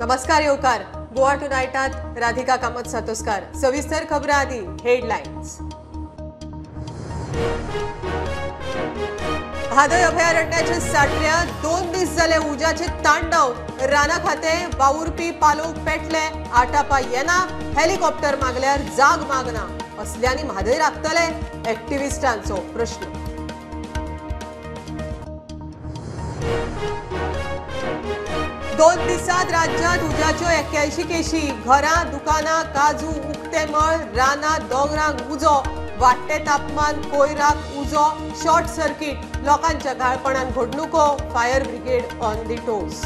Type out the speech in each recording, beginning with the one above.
नमस्कार येवकार. गोवा टुनायटात राधिका कामत सातोस्कार. सविस्तर खबरां आदी हेडलायन्स. म्हादय अभयारण्याचे साठऱ्या 2 दीस जाले उज्याचे तांडव. राना खाते वावुरपी पालोक पेटले. आटापा येना. हेलिकॉप्टर मागल्यार जाग मागना. असल्यांनी म्हादय राखतले? एक्टिव्हिस्टांचो प्रश्न. दोन दिसात राज्यात उज्याच्यो 81 केशी. घरां, दुकानां, काजू, उक्ते मळ, रानां, दोंगरांक उजो. वाडटे तापमान, कोयराक उजो, शॉर्ट सर्किट. लोकांच्या घाळपणान घडणुको. Fire brigade on the toes.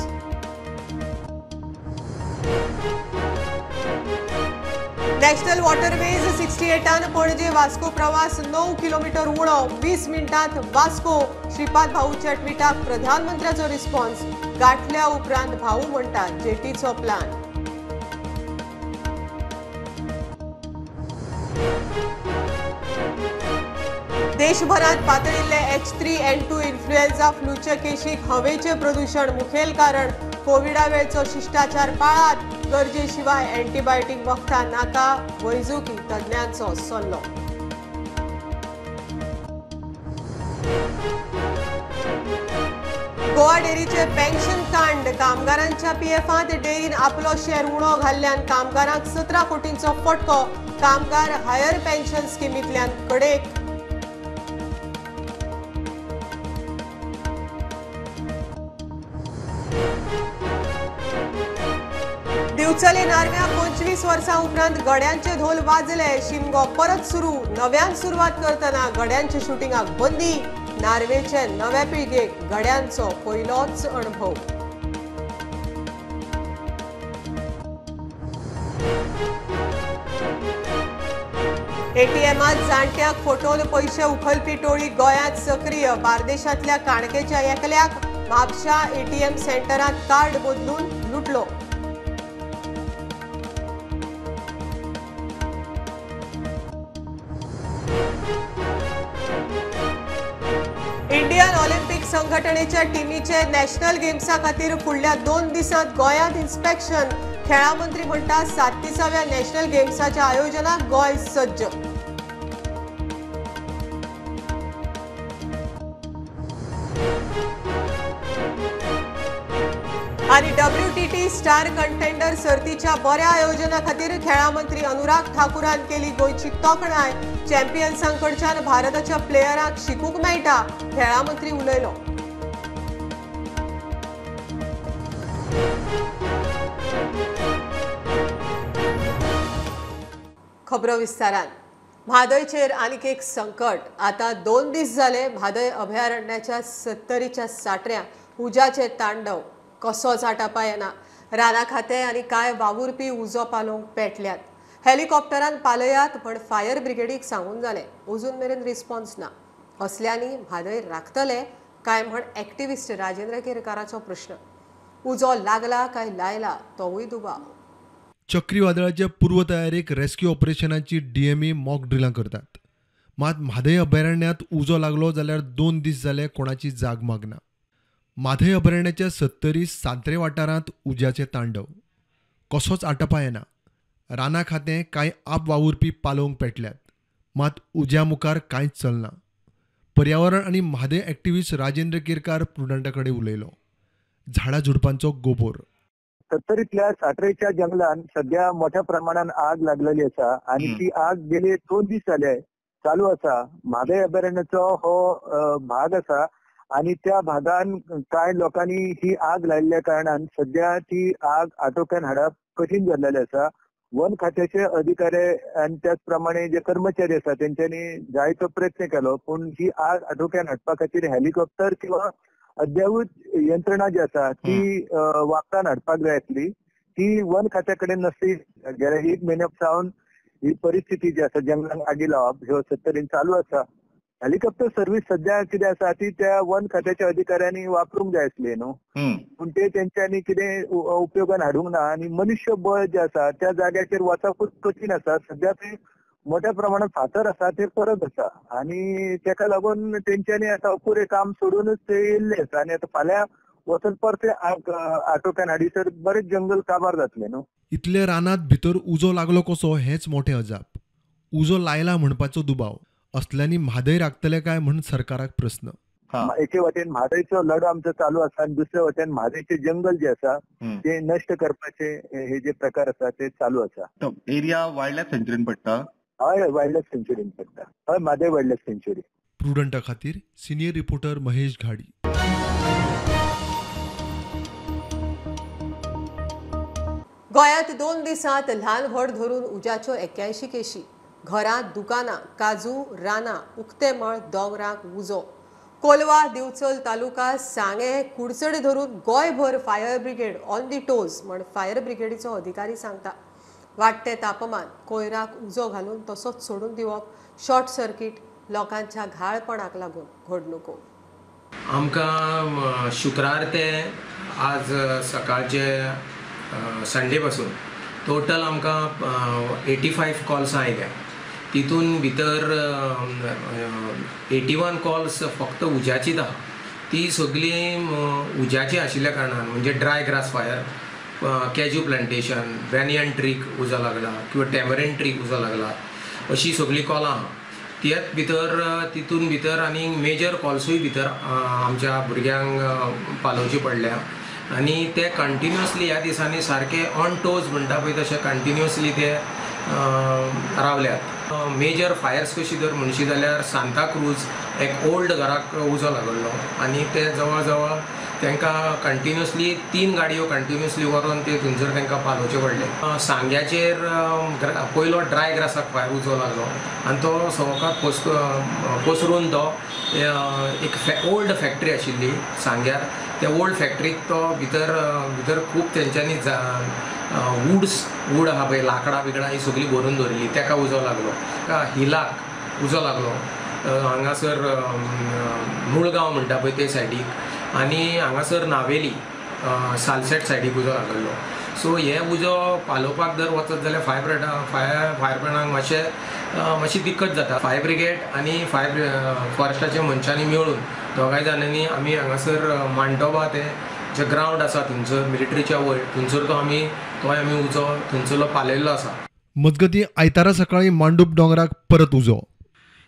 National waterways 68 Panaji Vasco प्रवास 9 किलोमीटर उणो. 20 मिनिटांत वास्को. श्रीपाद भाऊच्या ट्विटाक प्रधानमंत्र्याचो रिस्पॉन्स. गाठल्या उपरांत भाऊ म्हणटात जेटीचो प्लान. देशभरात पातळिल्ले H3N2 इन्फ्लुएन्झा फ्लूचे केशीक हवेचे प्रदूषण मुखेल कारण. कोविडा वेळचो शिष्टाचार पाळात. गरजेशिवाय अँटीबायोटीक वखदां नाका. वैजकी तज्ञांचो सल्लो. गोवा डेरीचे पेन्शन कांड. कामगारांच्या पीएफांत डेरीन आपलो शेअर उणो घाल्ल्यान कामगारांक 17 कोटींचो फटको. कामगार हायर पेन्शन स्किमींतल्यान कडेक. दिवचले नारव्या 25 वर्सां उपरांत गड्यांचे धोल वाजले. शिमगो परत सुरू. नव्यान सुरवात करतना गड्यांचे शुटिंगाक बंदी. नार्वेचे नव्या पिळगेक गड्यांचो पयलोच अणभव. एटीएमात जाणट्याक फटोवन पैसे उखलपी टोळी गोंयांत सक्रिय. बार्देशांतल्या काणकेच्या एकल्याक म्हापशा एटीएम सेंटरांत कार्ड बदलून लुटलो. इंडियन ऑलिंपिक संघटनेच्या टीमीचे नॅशनल गेम्सा खातीर फुडल्या 2 दिसांत गोंयांत इन्स्पेक्शन. खेळा मंत्री म्हणटा 37व्या नॅशनल गेम्साच्या आयोजनाक गोंय सज्ज. आणि WTT स्टार कंटेंडर सर्तीच्या बऱ्या आयोजना खातीर खेळा मंत्री अनुराग ठाकुरान केली गोंयची तोखणाय. चॅम्पियन्सांकडच्यान भारताच्या प्लेयरांक शिकूंक मेळटा. खेळा मंत्री उलयलो. खबरो विस्तारान. म्हादयचेर आनीक एक संकट. आता 2 दीस जाले म्हादय अभयारण्याच्या 70च्या साठऱ्यांक उज्याचे तांडव. कसोच आटापा येना. राना खाते आनी कांय वावुरपी उजो पालोवंक पेटल्यात. हेलिकॉप्टरान पालयात पण फायर ब्रिगेडीक सांगून जालें. अजून मेरेन रिस्पॉन्स ना. असल्यांनी म्हादय राखतले काय म्हण एक्टिव्हिस्ट राजेंद्र केरकाराचो प्रश्न. उजो लागला काय लायला तोवूय दुबाव. चक्रीवादळाच्या पूर्वतयारेक रेस्क्यू ऑपरेशनाची DME मॉक ड्रिलां करतात. मात म्हादय अभयारण्यात उजो लागलो जाल्यार 2 दीस जाले कोणाची जाग मागना. म्हादय अभयारण्याच्या 70 सांत्रे वाठारांत उज्याचे तांडव. कसोच आटापा येना. राना खातें कांय आप वावुरपी पालोवंक पेटल्यात. मात उज्या मुखार कांयच चलना. पर्यावरण आनी म्हादय एक्टिव्हिस्ट राजेंद्र केरकार प्रुडंटा कडेन उलयलो. झाडां झुडपांचो गोबोर. 70तल्या साठरेच्या जंगलान सध्या मोठ्या प्रमाणात आग लागलेली आसा आणि ती आग गेले 2 दीस जाले चालू आसा. म्हादय अभयारण्याचो हो भाग आसा आणि त्या भागान कांय लोकांनी ही आग लायिल्ल्या कारणान सध्या ती आग आटोक्यान हाडप कठीण जाल्लेलें आसा. वन खात्याचे अधिकारी आणि त्याच प्रमाणे जे कर्मचारी आसा तेंच्यांनी जायतो प्रयत्न केलो पण ही आग आटोक्यान हाडपा खातीर हेलिकॉप्टर किंवा अद्यावूत यंत्रणा जी आसा ती वापरान हाडपाक जाय आसली. ती वन खात्या कडेन नासली. गेल्या 1 म्हयन्या सावन ही परिस्थिती जी आसा जंगलांक आगी लावप ह्यो 70 चालू आसा. हेलिकॉप्टर सर्व्हिस सध्या कितें आसा ती त्या वन खात्याच्या अधिकाऱ्यांनी वापरूंक जाय आसली न्हू. पूण ते तेंच्यांनी कितें उपयोगान हाडूंक ना आणि मनुष्यबळ जे आसा त्या जाग्याचेर वचपूच कठीण आसा. सध्या ते मोठ्या प्रमाणात फातर आसा ते परत आसा आणि ताका लागून तेंच्यांनी आता अपुरे काम सोडूनच ते येयल्ले आसा आणि आता फाल्यां वचून परते आग आटोक्यान हाडीसर बरेच जंगल काबार जातले न्हू. इतले रानात भितर उजो लागलो कसो हेच मोठे अजाप. उजो लायला म्हणपाचो दुबाव असल्यानी म्हादय राखतले काय म्हण सरकाराक प्रस्न. एके वटेन म्हादयचो लढो आमचो चालू आसा आनी दुसरे वटेन म्हादयचे जंगल जे आसा ते नष्ट करपाचे हे जे प्रकार आसा ते चालू आसा. एरिया वायल्ड लायफ सेंच्युरीन पडटा. हय वायल्ड लायफ सेंच्युरीन पडटा. हय म्हादय वायल्ड लायफ सेंच्युरी. प्रुडंटा खातीर सिनियर रिपोर्टर महेश घाडी. गोंयांत 2 दिसांत ल्हान व्हड धरून उज्याच्यो 81 केशी. घरां, दुकानां, काजू, रानां, उक्ते मळ, दोंगरांक उजो. कोलवा, दिवचल तालुका, सांगे, कुडचडे धरून गोंयभर fire brigade on the toes म्हण फायर ब्रिगेडीचो अधिकारी सांगता. वाडटे तापमान, कोयराक उजो घालून तसोच सोडून दिवप, शॉर्ट सर्कीट, लोकांच्या घाळपणाक लागून घडणुको. आमकां शुक्रार ते आज सकाळचे संडे पासून टोटल आमकां 85 कॉल्स आयल्या. तितून भितर 81 कॉल्स फक्त उज्याचीच आहा. ती सगळी उज्याची आशिल्ल्या कारणान म्हणजे dry grass fire, cashew plantation, banyan trick उजो लागला किंवा टॅमरेन ट्रीक उजो लागला अशी सगळी कॉलां आहा. त्यात भितर तितून भितर आनी मेजर कॉल्सूय भितर आमच्या भुरग्यांक पालोवची पडल्या आनी ते कंटिन्युअसली ह्या दिसांनी सारके ऑन टोज म्हणटा पळय तशे कंटिन्युअसली ते रावल्यात. मेजर फायर्स कशी जर म्हणशी जाल्यार सांताक्रूज एक ओल्ड घराक उजो लागलो आनी ते जवळ जवळ तांकां कंटिन्युअसली 3 गाडयो कंटिन्युअसली व्हरून ते थंयसर तांकां पालोवचे पडले. सांग्याचेर पयलो ड्राय ग्रासाक फायर उजो लागलो आनी तो सवकाक पसरून तो एक ओल्ड फॅक्टरी आशिल्ली सांग्यार. त्या ओल्ड फॅक्टरीक तो भितर खूब तेंच्यांनी वूड आहा पळय, लाकडां बिकडां ही सगळी भरून दवरिल्ली, ताका उजो लागलो. हिलाक उजो लागलो, हांगासर मुळगांव म्हणटा पळय ते सायडीक, आनी हांगासर नावेली सालसेट सायडीक उजो लागलो. सो हे उजो पालोवपाक जर वचत जाल्यार फायर ब्रिगेडांक मातशी दिक्कत जाता. फायर ब्रिगेड आनी फॉरेस्टाच्या मनशांनी मेळून दोगांय जाणांनी आमी हांगासर मांडोबा ते जे ग्रावंड आसा थंयसर मिलिटरीच्या वयर थंयसर तोय आमी उजो थंयसरलो पालयल्लो आसा. मजगतीं आयतारा सकाळीं मांडूप दोंगराक परत उजो.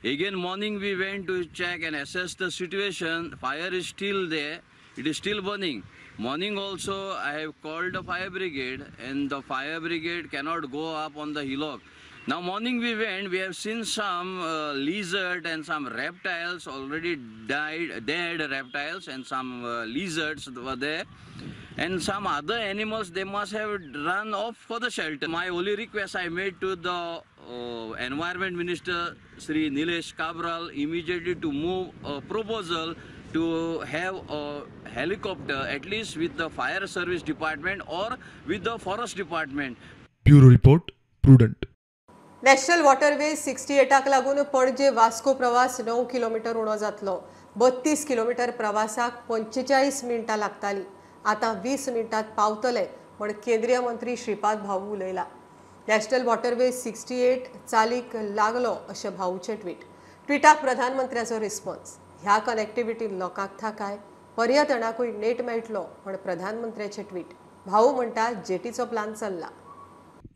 Again, morning we went to check and assess the situation. Fire is still there. It is still burning. Morning also, I have called the fire brigade, and the fire brigade cannot go up on the hillock. Now, morning we went. We have seen some lizard and some reptiles already died, dead reptiles, and some lizards were there. And some other animals, they must have run off for the shelter. My only request I made to the Environment Minister Sri Nilesh Kabral immediately to move a proposal to have a helicopter at least with the fire service department or with the forest department. Bureau report Prudent. National waterway 68क लागून पणजे वास्को प्रवास 9 kilometre उणो जातलो. 32 kilometre प्रवासाक 45 मिनटां लागताली. आतां 20 मिनटांत पावतले म्हण केंद्रीय मंत्री श्रीपाद भाऊ उलयला. नॅशनल वॉटरवे 68 चालीक लागलो अशें भाऊचे ट्विटाक प्रधानमंत्र्याचो रिस्पॉन्स. ह्या कनेक्टिव्हिटीन लोकांक थाकाय, पर्यटनाकूय नेट मेळटलो म्हण प्रधानमंत्र्याचे ट्वीट. भाऊ म्हणटा जेटीचो प्लान चल्ला.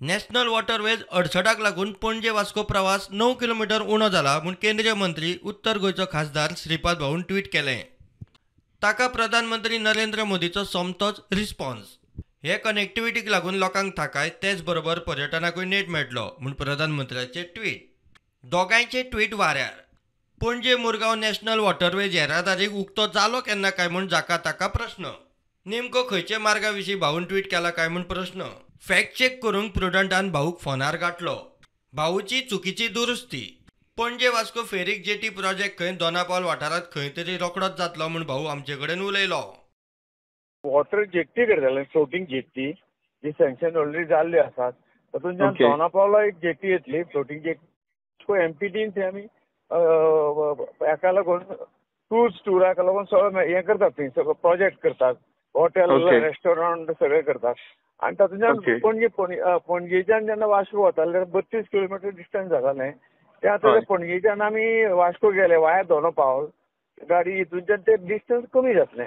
नॅशनल वॉटरवेज 68क लागून पणजे वास्को प्रवास 9 किलोमीटर उणो जाला म्हूण केंद्रीय मंत्री उत्तर गोंयचो खासदार श्रीपाद भाऊन ट्वीट केलें. ताका प्रधानमंत्री नरेंद्र मोदीचो सोमतोच रिस्पॉन्स. हे कनेक्टिव्हिटीक लागून लोकांक थाकाय, तेच बरोबर पर्यटनाकूय नेट मेळटलो म्हूण प्रधानमंत्र्याचे ट्वीट. दोगांयचे ट्वीट वाऱ्यार. पणजे मुरगांव नॅशनल वॉटरवेज येरादारीक उक्तो जालो केन्ना काय म्हूण जाका ताका प्रश्न. नेमको खंयचे मार्गा विशीं भाऊन ट्वीट केला काय म्हूण प्रश्न. फॅक्ट चेक करूंक प्रुडंटान भाऊक फोनार गाठलो. भाऊची चुकीची दुरुस्ती. पणजे वास्को फेरीक जेटी प्रोजेक्ट खंय दोनापावल वाठारांत खंय तरी रोखडोच जातलो म्हूण भाऊ आमचे कडेन उलयलो. वॉटर जेट्टी करतले, फ्लोटिंग जेट्टी जी सँक्शन ऑलरेडी जाल्ली आसात. तातूंतल्यान दोनापावला एक जेट्टी येतली, फ्लोटिंग जेट्टी. एमपीटीन थंय आमी हेका लागून टुराक लागून सगळें हें करतात, थंय सगळो प्रोजेक्ट करतात, हॉटेल रेस्टॉरंट सगळे करतात. आनी तातूंतल्यान पणजेच्यान जेन्ना वास्को वताले जाल्यार 32 किलोमीटर डिस्टन्स जातालें. ते आतां पणजेच्यान आमी वास्को गेले वाया दोनापावल गाडी, हितूनच्यान ते डिस्टन्स कमी जातलें.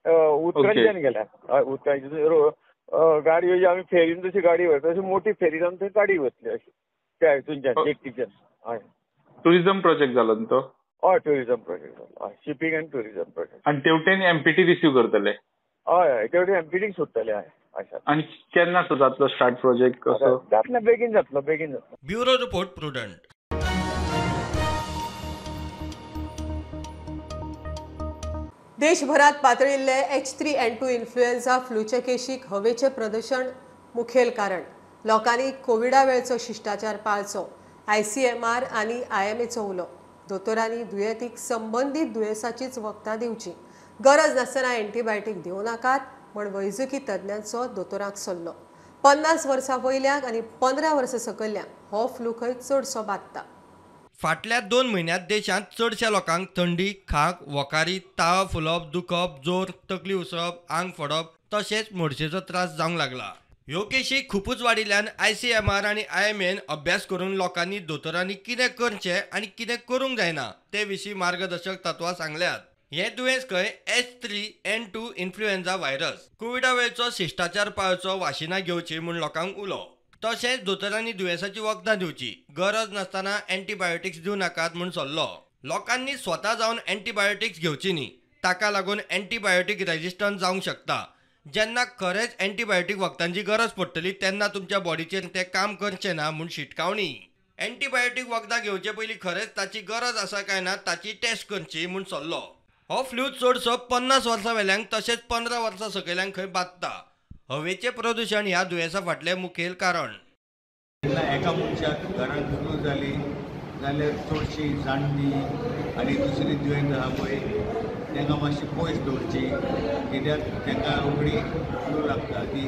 उतरांच्यान गेल्या हय उतरांचे गाडयो जी आमी फेरीन जशी गाडी वता तशी मोठी फेरीन आमी थंय गाडी वतली अशी त्या हितूनच्यान जेट्टीच्यान हय टुरिझम प्रोजेक्ट जालो न्ही तो हय टुरिझम प्रोजेक्ट जालो हय शिपींग एंड टुरिझम प्रोजेक्ट आनी तेवटेन एमपीटी रिसीव करतले हय हय तेवटेन एमपीटींग सुट्टले हय अशा आनी केन्ना तो जातलो स्टार्ट प्रोजेक्ट कसो जातले बेगीन जातलो ब्युरो रिपोर्ट प्रुडंट. देशभरात पातळिल्ले H3N2 इन्फ्लुएन्झा फ्लूचे केशीक हवेचें प्रदूषण मुखेल कारण. लोकांनी कोविडा वेळचो शिश्टाचार पाळचो. ICMR आनी IMAचो उलो. दोतोरांनी दुयेंतीक संबंदीत दुयेंसाचीच वखदां दिवची. गरज नासतना एंटीबायोटीक दिवं नाकात म्हण वैजकी तज्ञांचो दोतोरांक सल्लो. 50 वर्सां वयल्यांक आनी 15 वर्सां सकयल्यांक हो फ्लू खंय चडसो बादता. फाटल्या 2 म्हयन्यांत देशांत चडशा लोकांक थंडी, खांक, वोकारी, ताव फुलप, दुखप, जोर, तकली उसळप, आंग फोडप तशेंच मोडशेचो त्रास जावंक लागला. ह्यो केशी खूपच वाडिल्ल्यान ICMR आनी IMAन अभ्यास करून लोकांनी दोतोरांनी कितें करचें आनी कितें करूंक जायना ते विशीं मार्गदर्शक तत्वां सांगल्यात. हे दुयेंस खंय H3N2 इन्फ्लुएन्झा व्हायरस. कोविडा वेळचो शिश्टाचार पाळचो, वाशिनां घेवची म्हूण लोकांक उलो. तशेंच दोतोरांनी दुयेंसाची वखदां दिवची. गरज नासतना एंटीबायोटिक्स दिवं नाकात म्हूण सल्लो. लोकांनी स्वता जावन एंटीबायोटिक्स घेवची न्ही. ताका लागून एंटीबायोटीक रेजिस्टंट जावंक शकता. जेन्ना खरेंच एंटीबायोटीक वखदांची गरज पडटली तेन्ना तुमच्या बॉडीचेर तें काम करचें ना म्हूण शिटकावणी. एंटीबायोटीक वखदां घेवचे पयलीं खरेंच ताची गरज आसा काय ना ताची टेस्ट करची म्हूण सल्लो. हो फ्लू चडसो 50 वर्सां वेल्यांक तशेंच 15 वर्सां सकयल्यांक खंय बादता. हवेचें प्रदूषण ह्या दुयेंसा फाटलें मुखेल कारण. जेन्ना एका मनशाक घरांत फ्लू जाली जाल्यार चडशीं जाणटी आनी दुसरी दुयेंत आहा पळय तांकां मातशी पयस दवरची कित्याक तांकां रोखडी फ्लू लागता ती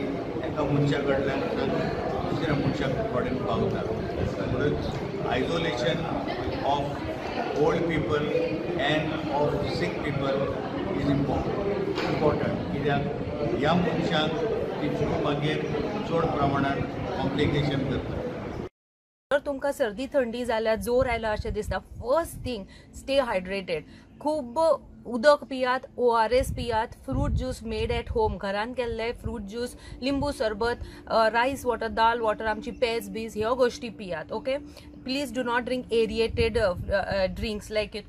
एका मनशा कडल्यान दुसऱ्या मनशाक थोडें पावता. म्हणून isolation of old people end of sick people is important कित्याक ह्या मनशांक ती फ्लू मागीर चड प्रमाणात कॉम्प्लिकेशन करता. जर तुमकां सर्दी थंडी जाल्यार जोर आयला अशें दिसता फर्स्ट थिंग स्टे हायड्रेटेड. खूब उदक पियात, ORS पियात, fruit juice made at home घरान केल्ले फ्रूट ज्यूस, लिंबू सरबत, रायस वॉटर, दाल वॉटर, आमची पेज बीज ह्यो गोष्टी पियात. Okay please do not drink aerated drinks like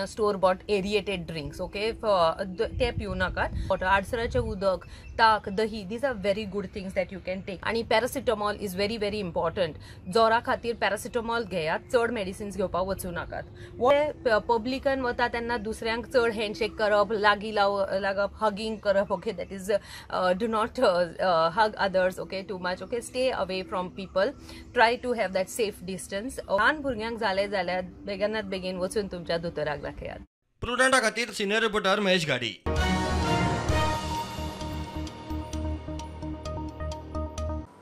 store bought aerated drinks. Okay ते पिवू नाकात. वॉटर, आडसराचें उदक, ताक, दही, these are very good things that you can take. आनी paracetamol is very very important. जोरा खातीर पॅरासिटामॉल घेयात, चड मेडिसिन्स घेवपाक वचूं नाकात. पब्लिकान वता तेन्ना दुसऱ्यांक चड हँडशेक करप, लागीं लागप, हगिंग करप. Okay that is do not hug others. Okay too much. Okay stay away from people. Try to have that safe distance. ल्हान भुरग्यांक जालें जाल्यार बेगीनात बेगीन वचून तुमच्या दोतोराक दाखयात. प्रुडंटा खातीर सिनियर रिपोर्टर महेश गाडी.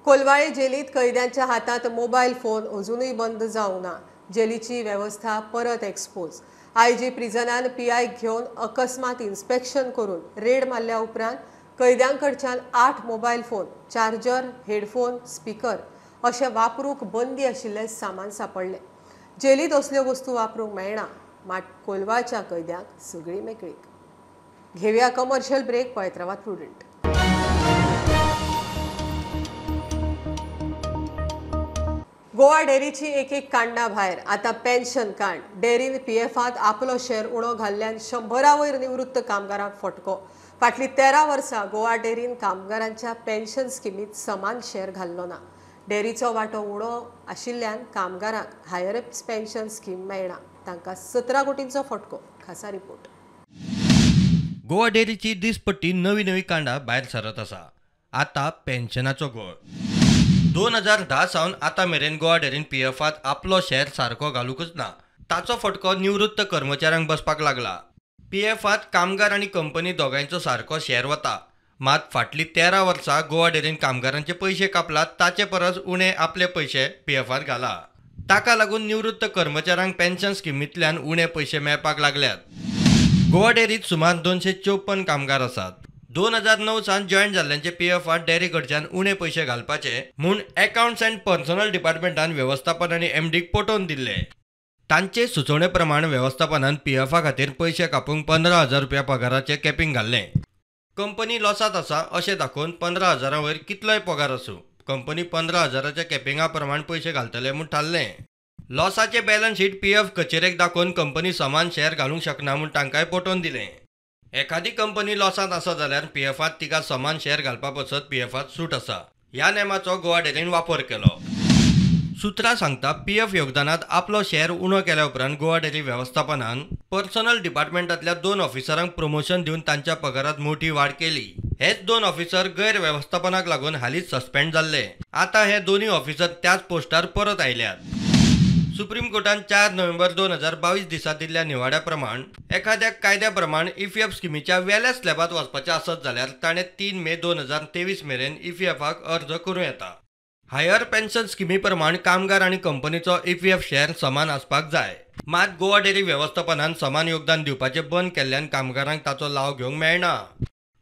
कोलवाळे जेलीत कैद्यांच्या हातात मोबाईल फोन अजूनही बंद जावंक ना. जेलीची वेवस्था परत एक्सपोज. IG प्रिझनान PI घेवन अकस्मात इन्स्पेक्शन करून रेड मारल्या उपरांत कैद्यांकडच्यान 8 mobile phone, charger, headphone, speaker अशें वापरूंक बंदी आशिल्लें सामान सापडलें. जेलीत असल्यो वस्तू वापरूंक मेळना मात कोलवाच्या कैद्यांक सगळी मेकळीक. घेवया कमर्शियल ब्रेक. पळयत रावात प्रुडंट. गोवा डेअरीची एक कांडा भायर. आता पेन्शन कांड. डेअरीन PFांत आपलो शेअर उणो घाल्ल्यान 100 वयर निवृत्त कामगारांक फटको. फाटलीं 13 वर्सां गोवा डेअरीन कामगारांच्या पेन्शन स्किमीत समान शेअर घाल्लो ना. डेअरीचो वांटो उणो आशिल्ल्यान कामगारांक हायर पेन्शन स्कीम मेळना. तांकां 17 कोटींचो फटको. खासा रिपोर्ट. गोवा डेअरीची दिसपट्टी नवी कांडां भायर सरत आसा. आतां पेन्शनाचो घोळ. 2010 सावन आतां मेरेन गोवा डेअरीन PFांत आपलो शेअर सारको घालूंकच ना. ताचो फटको निवृत्त कर्मचाऱ्यांक बसपाक लागला. PFांत कामगार आनी कंपनी दोगांयचो सारको शेअर वता. मात फाटलीं 13 वर्सां गोवा डेअरीन कामगारांचे पयशे कापलात ताचे परस उणे आपले पयशे PFांत घाला. ताका लागून निवृत्त कर्मचाऱ्यांक पेन्शन स्किमींतल्यान उणे पयशे मेळपाक लागल्यात. गोवा डेअरीत सुमार 254 कामगार आसात. 2009 सावन जॉयन जाल्ल्यांचे PFांत डेअरी कडच्यान उणे पयशे घालपाचे म्हूण अकाउंट्स अँड पर्सनल डिपार्टमेंटान वेवस्थापन आनी MDक पटोवन दिल्ले. तांचे सुचोवणे प्रमाण वेवस्थापनान PFा खातीर पयशे कापूंक 15,000 रुपया पगाराचे कॅपिंग घाल्लें. कंपनी लॉसात आसा अशें दाखोवन 15,000 वयर कितलोय पगार आसूं कंपनी 15,000च्या कॅपिंगा प्रमाण पयशे घालतले म्हूण थारलें. लॉसाचे बॅलन्स शीट पीएफ कचेरेक दाखोवन कंपनी समान शेअर घालूंक शकना म्हूण तांकांय पटोवन दिलें. एखादी कंपनी लॉसात आसा जाल्यार पीएफात तिका समान शेअर घालपा पसत पीएफात सूट आसा. ह्या नेमाचो गोवा डेरीन वापर केलो. सुत्रां सांगता पीएफ योगदानात आपलो शेअर उणो केल्या उपरांत गोवा डेरी वेवस्थापनान पर्सनल डिपार्टमेंटांतल्या 2 ऑफिसरांक प्रमोशन दिवन तांच्या पगारात मोठी वाड केली. हेच 2 ऑफिसर गैरव्यवस्थापनाक लागून हालींच सस्पेंड जाल्ले. आता हे दोन्ही ऑफिसर त्याच पोस्टार परत आयल्यात. सुप्रीम कोर्टान 4 नोव्हेंबर 2022 दिसा दिल्ल्या निवाड्या प्रमाण एखाद्याक कायद्या प्रमाण ईपीएफ स्किमीच्या वेल्या स्लॅबात वचपाचें आसत जाल्यार ताणें 3 मे 2023 मेरेन ईपीएफाक अर्ज करूं येता. हायर पेन्शन स्किमी प्रमाण कामगार आनी कंपनीचो ईपीएफ शेअर समान आसपाक जाय. मात गोवा डेरी वेवस्थापनान समान योगदान दिवपाचें बंद केल्ल्यान कामगारांक ताचो लाव घेवंक मेळना.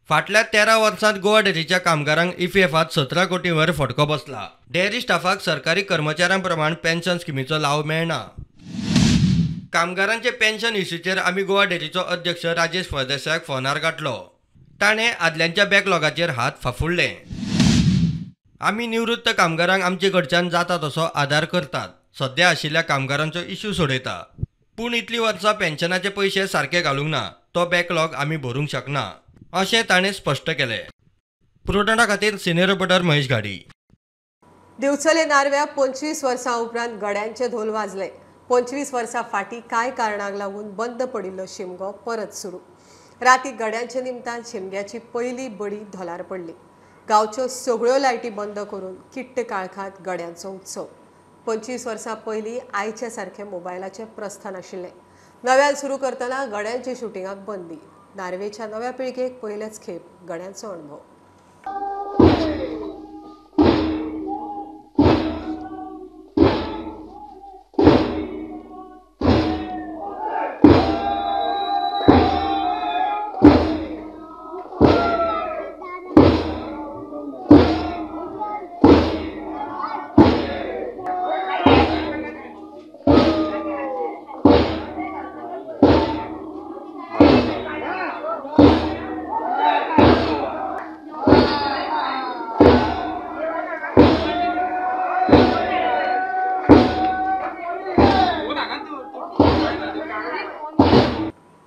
फाटल्या 13 वर्सांत गोवा डेरीच्या कामगारांक ईपीएफात 17 कोटी वयर फटको बसला. डेअरी स्टाफाक सरकारी कर्मचाऱ्यां प्रमाण पेन्शन स्किमीचो लाव मेळना. कामगारांचे पेन्शन इश्यूचेर आमी गोवा डेरीचो अध्यक्ष राजेश फळदेसायाक फोनार गाठलो. ताणें आदल्यांच्या बॅकलॉगाचेर हात फाफुडले. आमी निवृत्त कामगारांक आमचे कडच्यान जाता तसो आदार करतात. सध्या आशिल्ल्या कामगारांचो इश्यू सोडयता. पूण इतलीं वर्सां पेन्शनाचे पयशे सारके घालूंक ना. तो बॅकलॉग आमी भरूंक शकना अशें ताणें स्पश्ट केलें. प्रुडंटा खातीर सिनियर रिपोर्टर महेश घाडी. दिवचले नारव्या 25 वर्सां उपरांत गड्यांचे धोल वाजले. 25 वर्सां फाटीं कांय कारणांक लागून बंद पडिल्लो शिमगो परत सुरू. राती गड्यांच्या निमतान शिमग्याची पयली बडी धोलार पडली. गांवच्यो सगळ्यो लायटी बंद करून किट्ट काळखांत गड्यांचो उत्सव. 25 वर्सां पयलीं आयच्या सारखे मोबायलाचें प्रस्थान आशिल्लें. नव्यान सुरू करतना गड्यांची शुटिंगाक बंदी. नार्वेच्या नव्या पिळगेक पयलेच खेप गड्यांचो अणभव.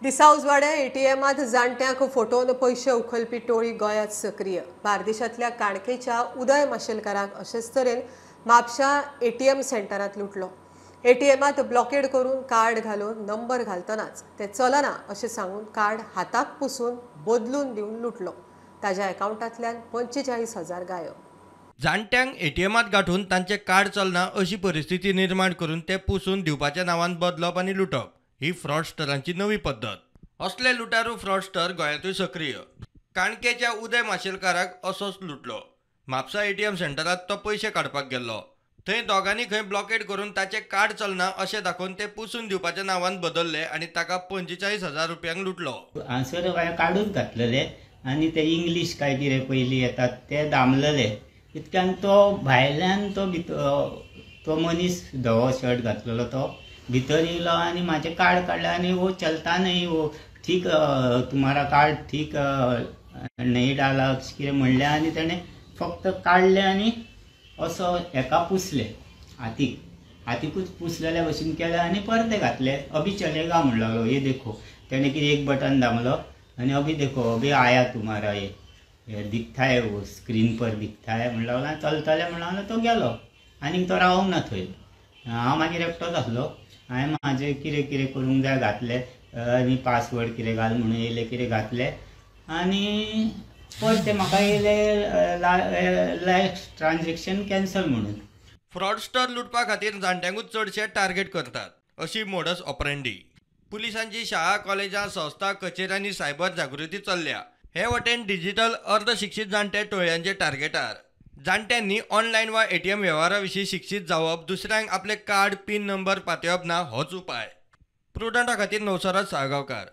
दिसा उजवाड्या एटीएमात जाणट्यांक फोटोवन पयशे उखलपी टोळी गोंयांत सक्रिय. बार्देशांतल्या काणकेच्या उदय माशेलकाराक अशेच तरेन म्हापशा एटीएम सेंटरांत लुटलो. एटीएमात ब्लॉकेड करून कार्ड घालून नंबर घालतनाच ते चलना अशें सांगून कार्ड हाताक पुसून बदलून दिवन लुटलो. ताज्या अकाउंटांतल्यान 45,000 गायब. जाणट्यांक एटीएमात गाठून तांचे कार्ड चलना अशी परिस्थिती निर्माण करून ते पुसून दिवपाच्या नांवान बदलप आनी लुटप ही फ्रॉडस्टरांची नवी पद्दत. असले लुटारू फ्रॉडस्टर गोंयांतूय सक्रिय. काणकेच्या उदय माशेलकाराक असोच लुटलो. म्हापसा एटीएम सेंटरात तो पयशे काडपाक गेल्लो. थंय दोगांनी खंय ब्लॉकेड करून ताचे कार्ड चलना अशें दाखोवन ते पुसून दिवपाच्या नांवान बदलले आनी ताका 45,000 रुपयांक लुटलो. आन्सर काडूच घातलेले आनी ते इंग्लीश काय कितें पयलीं येतात ते दामलेले. इतक्यान तो भायल्यान तो मनीस धवो शर्ट घातलेलो तो भितर येयलो आनी म्हाजें कार्ड काडलें आनी वो चलता नहीं वो ठीक तुम्हारा कार्ड ठीक नहीं डाला कितें म्हणलें आनी ताणें फक्त काडलें आनी असो हेका पुसलें हातीकूच पुसलेल्या भशेन केलें आनी परते घातले. अभी चलेगा म्हणून लागलो. ये देखो ताणें कितें एक बटन दामलो आनी अभी देखो अभी आया तुम्हारा ये दिखता है वो स्क्रीन पर दिखता है म्हणून लागलो आनी चलतलें म्हणून लागलो. तो गेलो आनी तो रावूंक ना थंय. हांव मागीर एकटोच आसलो. हांवें म्हाजें कितें कितें करूंक जाय घातलें आनी पासवर्ड कितें घाल म्हणून येयलें कितें घातलें आनी परते म्हाका येयलें लास्ट ट्रान्झॅक्शन कॅन्सल म्हणून. फ्रॉडस्टर लुटपा खातीर जाणट्यांकूच चडशे टार्गेट करतात अशी मोडस ऑपरेंडी. पुलिसांची शाळा कॉलेजां संस्था कचेऱ्यांनी सायबर जागृती चल्ल्या. हे वटेन डिजिटल अर्धशिक्षीत जाणटे टोळयांचे टार्गेटार. जाणट्यांनी ऑनलायन वा एटीएम वेव्हारा विशीं शिक्षीत जावप, दुसऱ्यांक आपले कार्ड पिन नंबर पातयप ना होच उपाय. प्रुडंटा खातीर नवसराज साळगांवकार.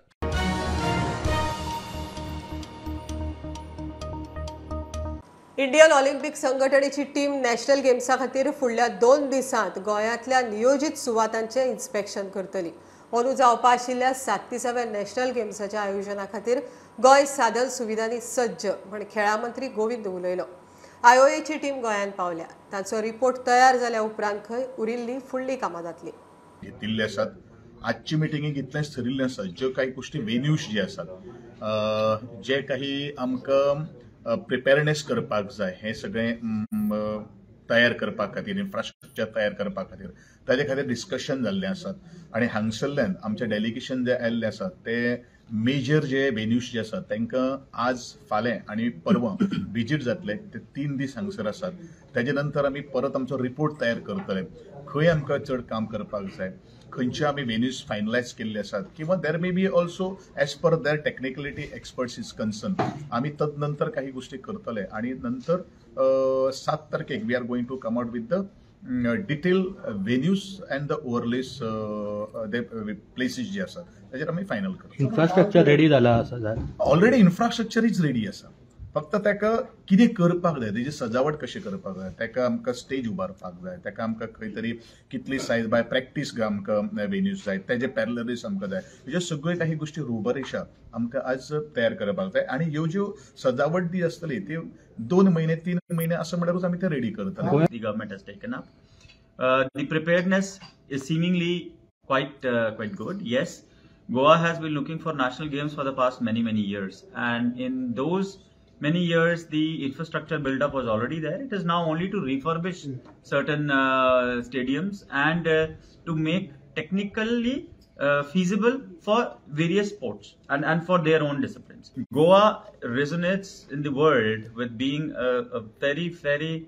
इंडियन ऑलिंपिक संघटनेची टीम नॅशनल गेम्सा खातीर फुडल्या 2 दिसांत गोंयांतल्या नियोजीत सुवातांचें इन्स्पेक्शन करतली. अंदू जावपा आशिल्ल्या 37व्या नॅशनल गेम्साच्या आयोजना खातीर गोंय साधन सुविधांनी सज्ज म्हण खेळा मंत्री गोविंद उलयलो. आयोएची टीम गोंयांत पावल्या. ताचो रिपोर्ट तयार जाल्या उपरांत खंय उरिल्ली फुडली कामां जातली. घेतिल्ले आसात. आजची मिटिंगेक इतलेंच थरिल्लें आसा ज्यो काही गोष्टी वेन्यूज जे आसात जे काही आमकां प्रिपेरनेस करपाक जाय हे सगळें तयार करपा खातीर इन्फ्रास्ट्रक्चर तयार करपा खातीर ताजे खातीर डिस्कशन जाल्लें आसात. आनी हांगसरल्यान आमचे डेलिगेशन जे आयिल्ले आसात ते मेजर जे वेन्यूज जे आसात तांकां आज फाल्यां आनी परवां विजीट जातले. ते 3 दीस हांगसर आसात. ताजे नंतर आमी परत आमचो रिपोर्ट तयार करतले. खंय आमकां चड काम करपाक जाय, खंयचे आमी वेन्यूज फायनलायज केल्ले आसात किंवा there may be also as per their technicality experts is concern आमी तद नंतर काही गोष्टी करतले. आणि नंतर 7 तारखेक we are going to come out with the detail venues and the overlays places जे आसात ताचेर आमी फायनल करतले. इन्फ्रास्ट्रक्चर रेडी जाला आसा. ऑलरेडी इन्फ्रास्ट्रक्चर इज रेडी आसा. फक्त ताका कितें करपाक जाय, तेजी सजावट कशी करपाक जाय, ताका आमकां स्टेज उबारपाक जाय, ताका आमकां खंय तरी कितली सायज बाय प्रॅक्टीस आमकां वेन्यूज जाय, तेजे पॅरलरीस आमकां जाय. ह्यो सगळ्यो काही गोष्टी रुबरेशा आमकां आज तयार करपाक जाय. आनी ह्यो ज्यो सजावट जी आसतली त्यो 2 महिने 3 महिने असं म्हणल्यारूच आमी ते रेडी करतले. The government has taken up. The preparedness is seemingly quite good. Yes, Goa has been looking for national games for the past many years, and in those many years the infrastructure build-up was already there. It is now only to refurbish certain stadiums and to make technically feasible for various sports and for their own disciplines. Goa resonates in the world with being a very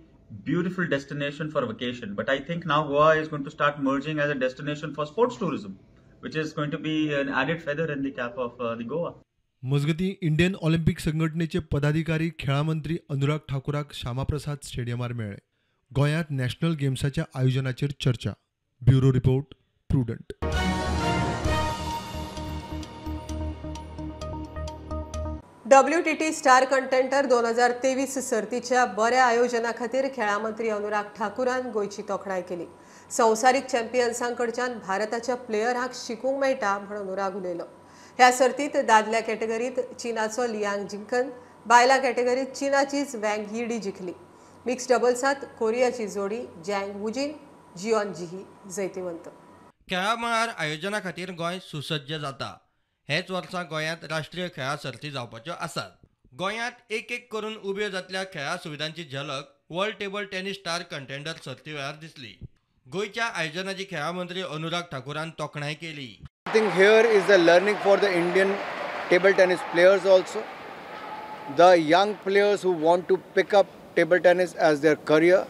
beautiful destination for vacation, but I think now Goa is going to start merging as a destination for sports tourism, which is going to be an added feather in the cap of the Goa. मजगती Indian Olympic संघटनेचे पदाधिकारी खेळा मंत्री अनुराग ठाकुराक श्यामाप्रसाद स्टेडियमार मेळ्ळे. गोंयांत national गेम्साच्या आयोजनाचेर चर्चा. Bureau report, prudent. WTT star contender 2023 सर्तीच्या बऱ्या आयोजना खातीर खेळा मंत्री अनुराग ठाकुरान गोंयची तोखणाय केली. संवसारीक चॅम्पियन्सांकडच्यान भारताच्या प्लेयरांक शिकूंक मेळटा म्हण अनुराग उलयलो. ह्या सर्तीत दादल्या कॅटेगरीत चीनाचो लियांग जिंकन, बायला कॅटेगरीत चीनाचीच वँग यिडी जिखली. मिक्स डबल्सात कोरियाची जोडी जँग वुजिन जिऑन जिही जैतिवंत. खेळा मळार आयोजना खातीर गोंय सुसज्ज जाता. हेच वर्सा गोंयांत राष्ट्रीय खेळा सर्ती जावपाच्यो आसात. गोंयांत एक करून उब्यो जातल्या खेळा सुविधांची झलक world table tennis star contender सर्ती वेळार दिसली. गोंयच्या आयोजनाची खेळा मंत्री अनुराग ठाकुरान तोखणाय केली. I think here is the learning for the Indian table tennis players also. The young players who want to pick up table tennis as their career,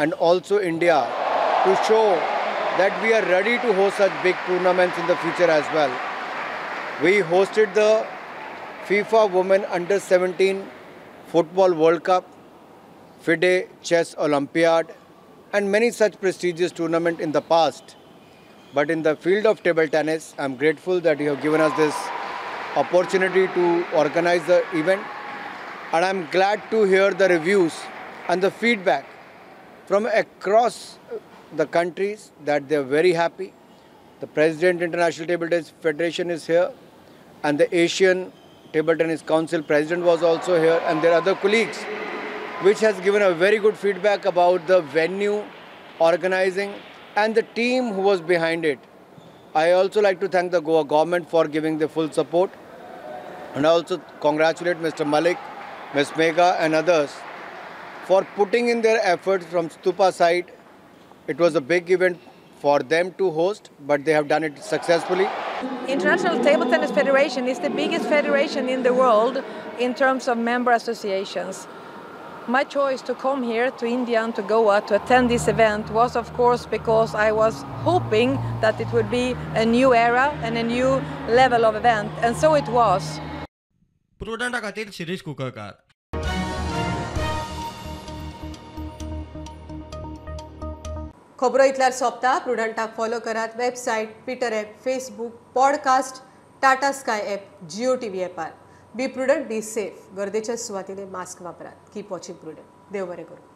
and also India to show that we are ready to host such big tournaments in the future as well. We hosted the FIFA Women Under-17 Football World Cup, FIDE Chess Olympiad, and many such prestigious tournaments in the past. But in the field of table tennis, I'm grateful that you have given us this opportunity to organize the event. And I'm glad to hear the reviews and the feedback from across the countries that they're very happy. The President International Table Tennis Federation is here, and the Asian Table Tennis Council President was also here, and their other colleagues, which has given a very good feedback about the venue, organizing, and the team who was behind it. I also like to thank the Goa government for giving the full support, and I also congratulate Mr. Malik, Ms. Megha and others for putting in their efforts from Stupa side. It was a big event for them to host, but they have done it successfully. International Table Tennis Federation is the biggest federation in the world in terms of member associations. My choice to come here to India and to Goa to attend this event was of course because I was hoping that it would be a new era and a new level of event, and so it was. प्रुडंटा खातीर शिरीष कुकळकार. खबरो इतल्यार सोंपता. प्रुडंटाक follow करात website, Twitter app, Facebook, podcast, Tata Sky app, Jio TV ॲपार. Be Prudent, be safe. गर्देच्या सुवातीने mask वापरात. Keep watching Prudent. देव बरें करूं.